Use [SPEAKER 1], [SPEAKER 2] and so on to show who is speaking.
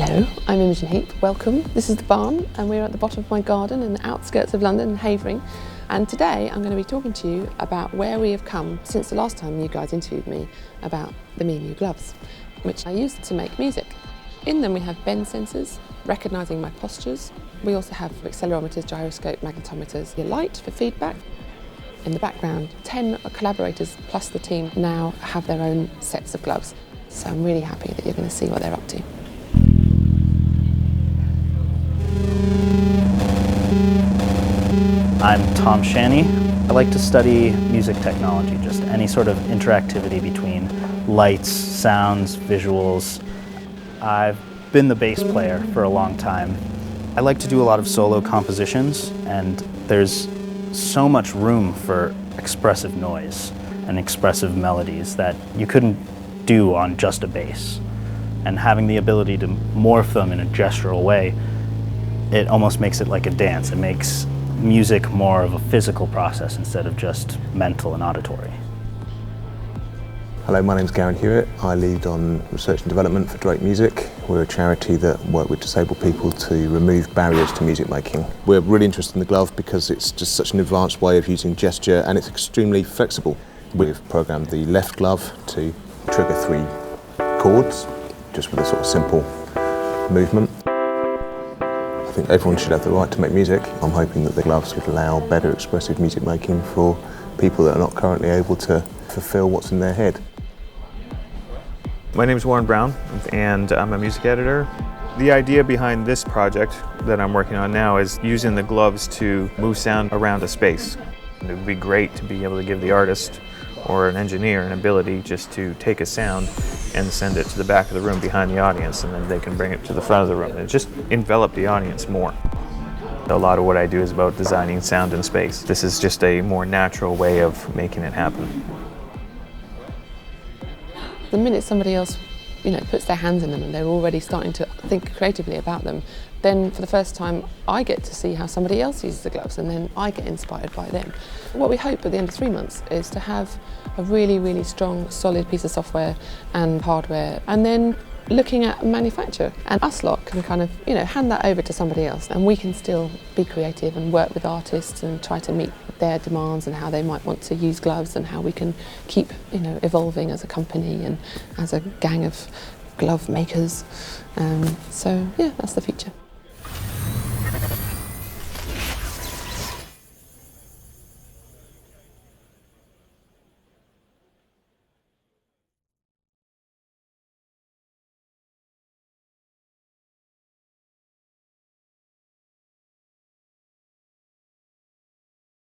[SPEAKER 1] Hello, I'm Imogen Heap. Welcome. This is the barn and we're at the bottom of my garden in the outskirts of London, in Havering. And today I'm going to be talking to you about where we have come since the last time you guys interviewed me about the Memu gloves, which I used to make music. In them we have bend sensors, recognising my postures. We also have accelerometers, gyroscope, magnetometers, a light for feedback. In the background, 10 collaborators plus the team now have their own sets of gloves. So I'm really happy that you're going to see what they're up to.
[SPEAKER 2] I'm Tom Shaney. I like to study music technology, just any sort of interactivity between lights, sounds, visuals. I've been the bass player for a long time. I like to do a lot of solo compositions, and there's so much room for expressive noise and expressive melodies that you couldn't do on just a bass. And having the ability to morph them in a gestural way, it almost makes it like a dance. It makes music more of a physical process instead of just mental and auditory.
[SPEAKER 3] Hello, my name's Garen Hewitt. I lead on research and development for Drake Music. We're a charity that work with disabled people to remove barriers to music making. We're really interested in the glove because it's just such an advanced way of using gesture and it's extremely flexible. We've programmed the left glove to trigger 3 chords, just with a sort of simple movement. I think everyone should have the right to make music. I'm hoping that the gloves would allow better expressive music making for people that are not currently able to fulfill what's in their head.
[SPEAKER 4] My name is Warren Brown and I'm a music editor. The idea behind this project that I'm working on now is using the gloves to move sound around a space. It would be great to be able to give the artist or an engineer an ability just to take a sound and send it to the back of the room behind the audience, and then they can bring it to the front of the room and just envelop the audience more. A lot of what I do is about designing sound in space. This is just a more natural way of making it happen.
[SPEAKER 1] The minute somebody else, puts their hands in them and they're already starting to think creatively about them, then for the first time I get to see how somebody else uses the gloves and then I get inspired by them. What we hope at the end of 3 months is to have a really, really strong, solid piece of software and hardware, and then looking at manufacture. And us lot can kind of, hand that over to somebody else, and we can still be creative and work with artists and try to meet their demands and how they might want to use gloves and how we can keep, evolving as a company and as a gang of glove makers. So yeah, that's the future.